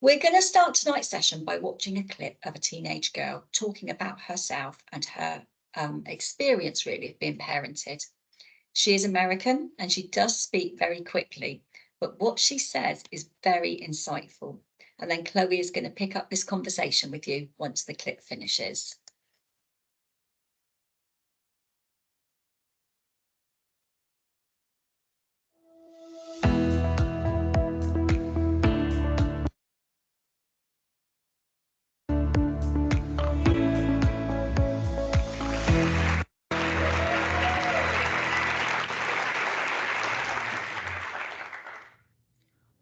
We're going to start tonight's session by watching a clip of a teenage girl talking about herself and her experience, really, of being parented. She is American and she does speak very quickly, but what she says is very insightful. And then Chloe is going to pick up this conversation with you once the clip finishes.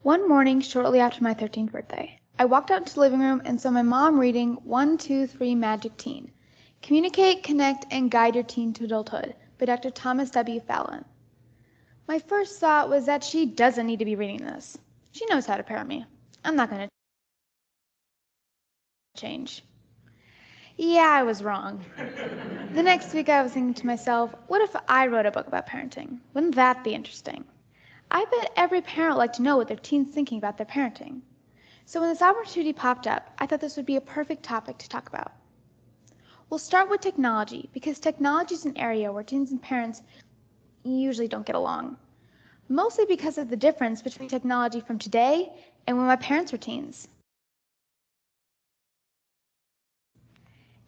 One morning shortly after my 13th birthday, I walked out into the living room and saw my mom reading 1-2-3 Magic Teen: Communicate, Connect, and Guide Your Teen to Adulthood by Dr. Thomas W. Fallon. My first thought was that she doesn't need to be reading this. She knows how to parent me. I'm not going to change. Yeah, I was wrong. The next week I was thinking to myself, what if I wrote a book about parenting? Wouldn't that be interesting? I bet every parent would like to know what their teen's thinking about their parenting. So when this opportunity popped up, I thought this would be a perfect topic to talk about. We'll start with technology, because technology is an area where teens and parents usually don't get along. Mostly because of the difference between technology from today and when my parents were teens.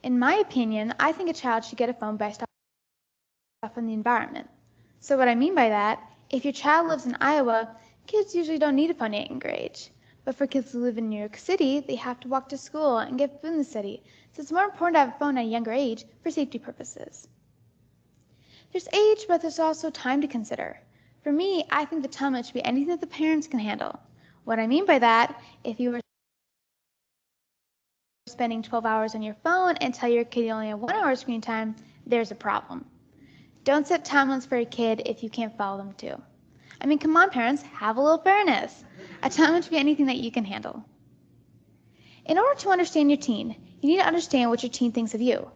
In my opinion, I think a child should get a phone based off of the environment. So what I mean by that, if your child lives in Iowa, kids usually don't need a phone at a younger age. But for kids who live in New York City, they have to walk to school and get food in the city, so it's more important to have a phone at a younger age for safety purposes. There's age, but there's also time to consider. For me, I think the time limit should be anything that the parents can handle. What I mean by that, if you were spending 12 hours on your phone and tell your kid you only have 1 hour screen time, there's a problem. Don't set time limits for a kid if you can't follow them too. I mean, come on, parents, have a little fairness. A time limit should be anything that you can handle. In order to understand your teen, you need to understand what your teen thinks of you.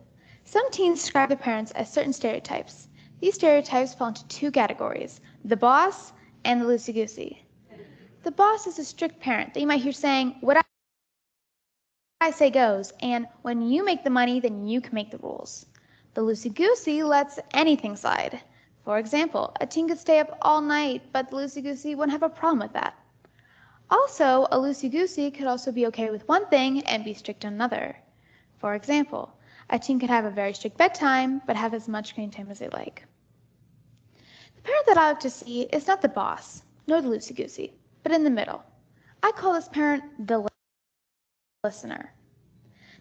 Some teens describe their parents as certain stereotypes. These stereotypes fall into two categories: the boss and the loosey-goosey. The boss is a strict parent that you might hear saying, "What I say goes," and "when you make the money, then you can make the rules." The loosey-goosey lets anything slide. For example, a teen could stay up all night, but the loosey-goosey wouldn't have a problem with that. Also, a loosey-goosey could also be okay with one thing and be strict on another. For example, a teen could have a very strict bedtime, but have as much screen time as they like. The parent that I like to see is not the boss, nor the loosey-goosey, but in the middle. I call this parent the listener.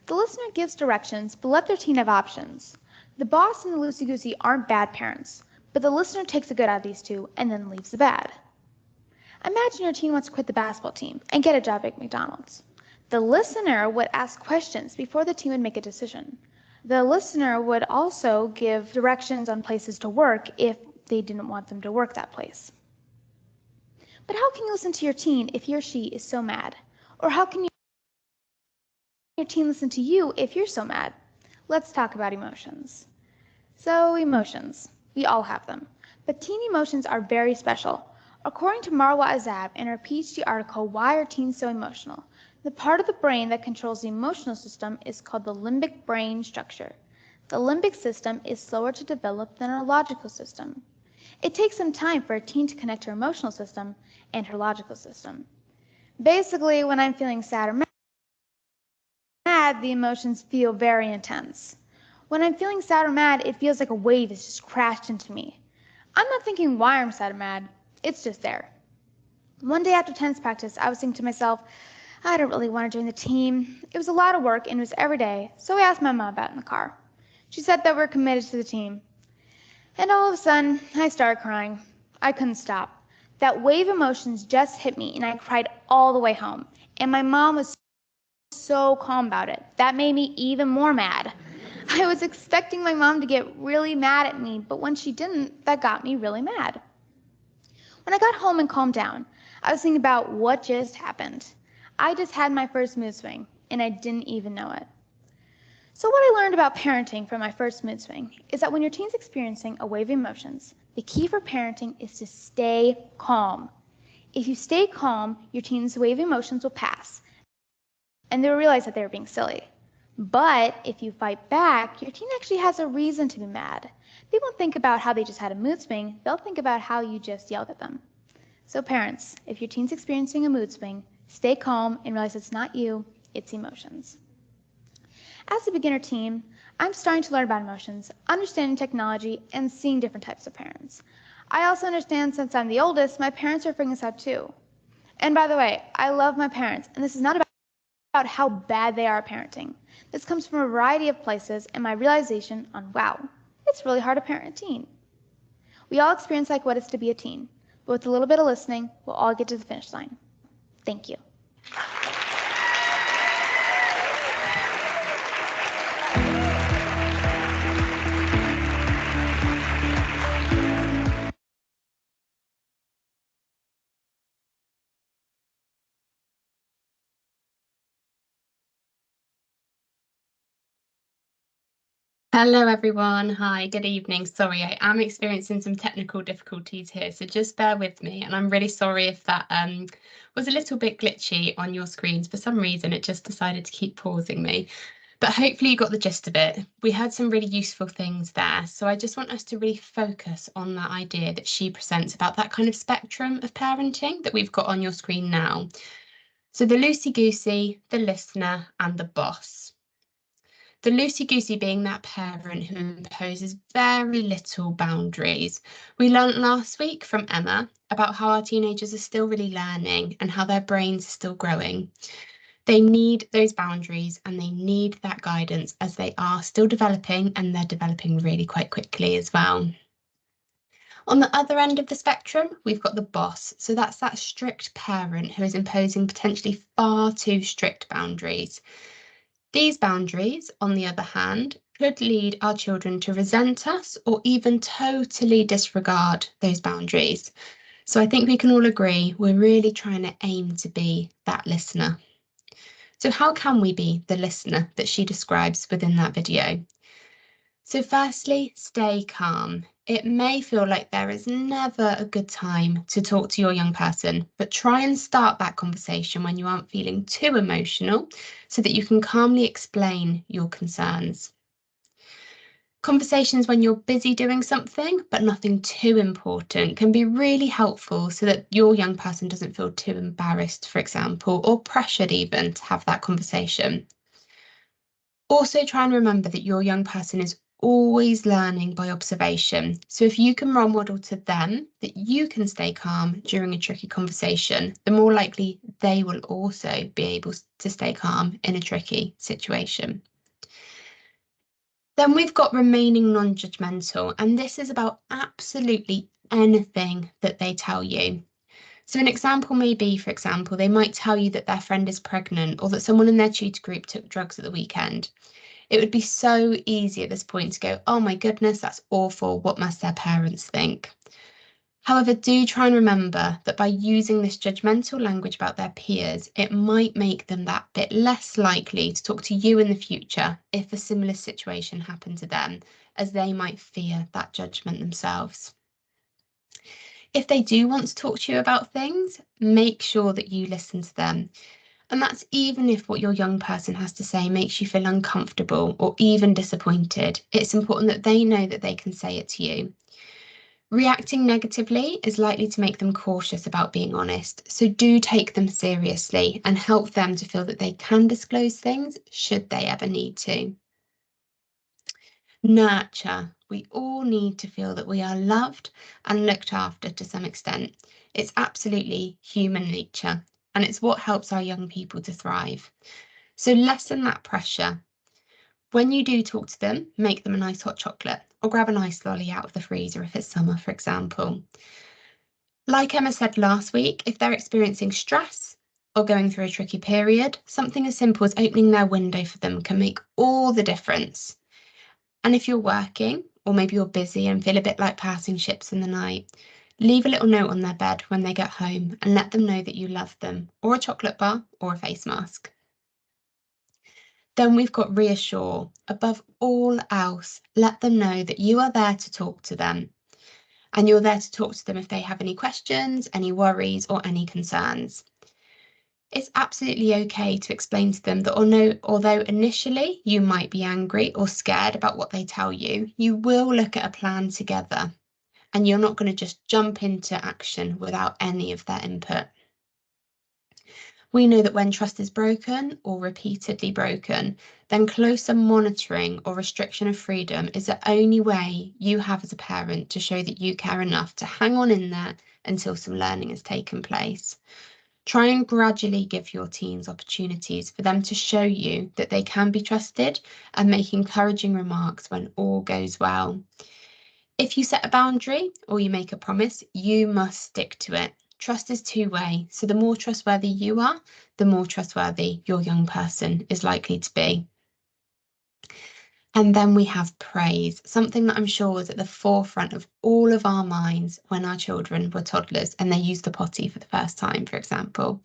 The listener gives directions, but let their teen have options. The boss and the loosey-goosey aren't bad parents, but the listener takes the good out of these two and then leaves the bad. Imagine your teen wants to quit the basketball team and get a job at McDonald's. The listener would ask questions before the teen would make a decision. The listener would also give directions on places to work if they didn't want them to work that place. But how can you listen to your teen if he or she is so mad? Or how can your teen listen to you if you're so mad? Let's talk about emotions. So, emotions. We all have them. But teen emotions are very special. According to Marwa Azab in her PhD article, Why Are Teens So Emotional?, the part of the brain that controls the emotional system is called the limbic brain structure. The limbic system is slower to develop than our logical system. It takes some time for a teen to connect her emotional system and her logical system. Basically, when I'm feeling sad or mad, the emotions feel very intense. When I'm feeling sad or mad, it feels like a wave has just crashed into me. I'm not thinking why I'm sad or mad, it's just there. One day after tennis practice, I was thinking to myself, I don't really want to join the team. It was a lot of work and it was every day, so I asked my mom about it in the car. She said that we're committed to the team. And all of a sudden, I started crying. I couldn't stop. That wave of emotions just hit me and I cried all the way home. And my mom was so calm about it. That made me even more mad. I was expecting my mom to get really mad at me, but when she didn't, that got me really mad. When I got home and calmed down, I was thinking about what just happened. I just had my first mood swing, and I didn't even know it. So what I learned about parenting from my first mood swing is that when your teen's experiencing a wave of emotions, the key for parenting is to stay calm. If you stay calm, your teen's wave of emotions will pass, and they'll realize that they were being silly. But if you fight back, your teen actually has a reason to be mad. They won't think about how they just had a mood swing, they'll think about how you just yelled at them. So parents, if your teen's experiencing a mood swing, stay calm and realize it's not you, it's emotions. As a beginner teen, I'm starting to learn about emotions, understanding technology, and seeing different types of parents. I also understand since I'm the oldest, my parents are figuring this out too. And by the way, I love my parents, and this is not about how bad they are at parenting. This comes from a variety of places and my realization on, wow, it's really hard to parent a teen. We all experience like what it's to be a teen, but with a little bit of listening, we'll all get to the finish line. Thank you. Hello everyone, hi, good evening. Sorry, I am experiencing some technical difficulties here, so just bear with me, and I'm really sorry if that was a little bit glitchy on your screens. For some reason it just decided to keep pausing me, but hopefully you got the gist of it. We had some really useful things there, so I just want us to really focus on that idea that she presents about that kind of spectrum of parenting that we've got on your screen now. So the loosey-goosey, the listener, and the boss. The loosey-goosey being that parent who imposes very little boundaries. We learnt last week from Emma about how our teenagers are still really learning and how their brains are still growing. They need those boundaries and they need that guidance as they are still developing, and they're developing really quite quickly as well. On the other end of the spectrum, we've got the boss. So that's that strict parent who is imposing potentially far too strict boundaries. These boundaries, on the other hand, could lead our children to resent us or even totally disregard those boundaries. So I think we can all agree we're really trying to aim to be that listener. So how can we be the listener that she describes within that video? So firstly, stay calm. It may feel like there is never a good time to talk to your young person, but try and start that conversation when you aren't feeling too emotional so that you can calmly explain your concerns. Conversations when you're busy doing something, but nothing too important, can be really helpful so that your young person doesn't feel too embarrassed, for example, or pressured even to have that conversation. Also try and remember that your young person is always learning by observation. So if you can role model to them that you can stay calm during a tricky conversation, the more likely they will also be able to stay calm in a tricky situation. Then we've got remaining non-judgmental, and this is about absolutely anything that they tell you. So an example may be, for example, they might tell you that their friend is pregnant or that someone in their tutor group took drugs at the weekend. It would be so easy at this point to go, oh my goodness, that's awful. What must their parents think? However, do try and remember that by using this judgmental language about their peers, it might make them that bit less likely to talk to you in the future if a similar situation happened to them, as they might fear that judgment themselves. If they do want to talk to you about things, make sure that you listen to them. And that's even if what your young person has to say makes you feel uncomfortable or even disappointed. It's important that they know that they can say it to you. Reacting negatively is likely to make them cautious about being honest, so do take them seriously and help them to feel that they can disclose things should they ever need to. Nurture. We all need to feel that we are loved and looked after to some extent. It's absolutely human nature, and it's what helps our young people to thrive. So lessen that pressure. When you do talk to them, make them a nice hot chocolate or grab an ice lolly out of the freezer if it's summer, for example. Like Emma said last week, if they're experiencing stress or going through a tricky period, something as simple as opening their window for them can make all the difference. And if you're working, or maybe you're busy and feel a bit like passing ships in the night, leave a little note on their bed when they get home and let them know that you love them, or a chocolate bar or a face mask. Then we've got reassure. Above all else, let them know that you are there to talk to them. And you're there to talk to them if they have any questions, any worries, or any concerns. It's absolutely okay to explain to them that although initially you might be angry or scared about what they tell you, you will look at a plan together and you're not going to just jump into action without any of their input. We know that when trust is broken or repeatedly broken, then closer monitoring or restriction of freedom is the only way you have as a parent to show that you care enough to hang on in there until some learning has taken place. Try and gradually give your teens opportunities for them to show you that they can be trusted and make encouraging remarks when all goes well. If you set a boundary or you make a promise, you must stick to it. Trust is two-way, so the more trustworthy you are, the more trustworthy your young person is likely to be. And then we have praise, something that I'm sure was at the forefront of all of our minds when our children were toddlers and they used the potty for the first time, for example.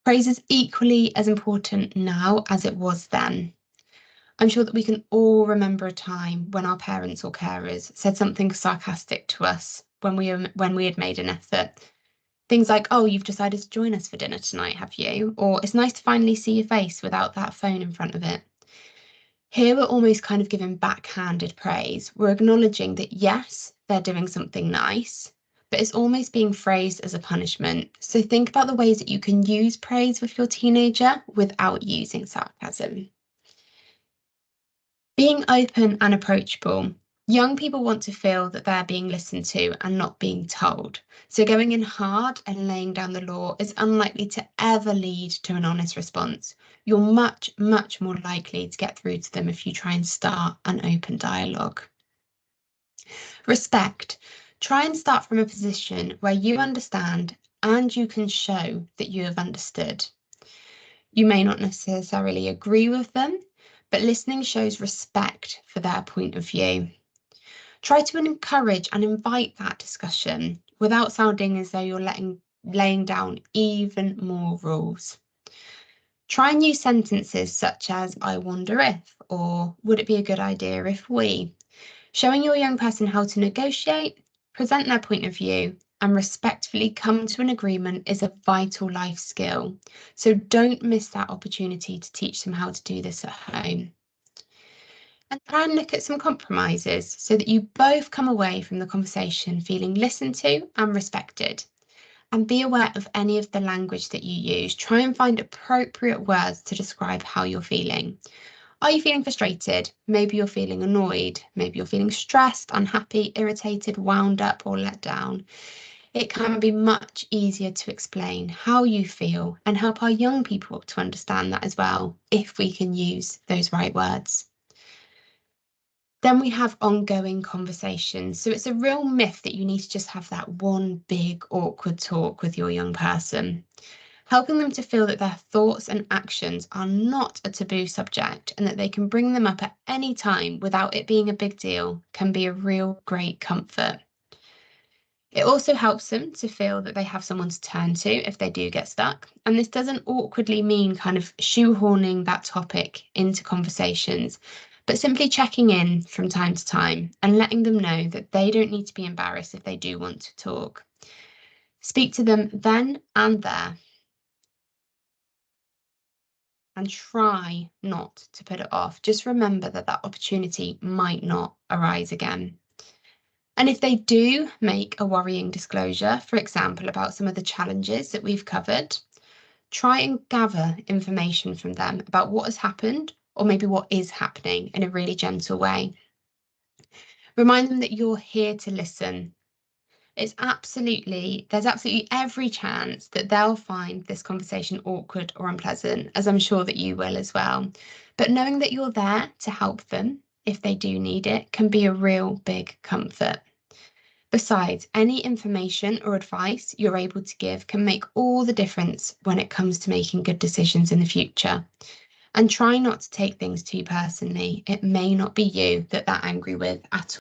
Praise is equally as important now as it was then. I'm sure that we can all remember a time when our parents or carers said something sarcastic to us when we had made an effort. Things like, "Oh, you've decided to join us for dinner tonight, have you?" Or, "It's nice to finally see your face without that phone in front of it." Here we're almost kind of giving backhanded praise. We're acknowledging that yes, they're doing something nice, but it's almost being phrased as a punishment. So think about the ways that you can use praise with your teenager without using sarcasm. Being open and approachable. Young people want to feel that they're being listened to and not being told. So going in hard and laying down the law is unlikely to ever lead to an honest response. You're much, much more likely to get through to them if you try and start an open dialogue. Respect. Try and start from a position where you understand and you can show that you have understood. You may not necessarily agree with them, but listening shows respect for their point of view. Try to encourage and invite that discussion without sounding as though you're laying down even more rules. Try and use sentences such as, "I wonder if," or "would it be a good idea if we?" Showing your young person how to negotiate, present their point of view, and respectfully come to an agreement is a vital life skill. So don't miss that opportunity to teach them how to do this at home. And try and look at some compromises so that you both come away from the conversation feeling listened to and respected. And be aware of any of the language that you use. Try and find appropriate words to describe how you're feeling. Are you feeling frustrated? Maybe you're feeling annoyed. Maybe you're feeling stressed, unhappy, irritated, wound up, or let down. It can be much easier to explain how you feel and help our young people to understand that as well, if we can use those right words. Then we have ongoing conversations. So it's a real myth that you need to just have that one big awkward talk with your young person. Helping them to feel that their thoughts and actions are not a taboo subject and that they can bring them up at any time without it being a big deal can be a real great comfort. It also helps them to feel that they have someone to turn to if they do get stuck. And this doesn't awkwardly mean kind of shoehorning that topic into conversations, but simply checking in from time to time and letting them know that they don't need to be embarrassed if they do want to talk. Speak to them then and there. And try not to put it off. Just remember that that opportunity might not arise again. And if they do make a worrying disclosure, for example, about some of the challenges that we've covered, try and gather information from them about what has happened or maybe what is happening in a really gentle way. Remind them that you're here to listen. There's absolutely every chance that they'll find this conversation awkward or unpleasant, as I'm sure that you will as well. But knowing that you're there to help them if they do need it can be a real big comfort. Besides, any information or advice you're able to give can make all the difference when it comes to making good decisions in the future. And try not to take things too personally. It may not be you that they're angry with at all.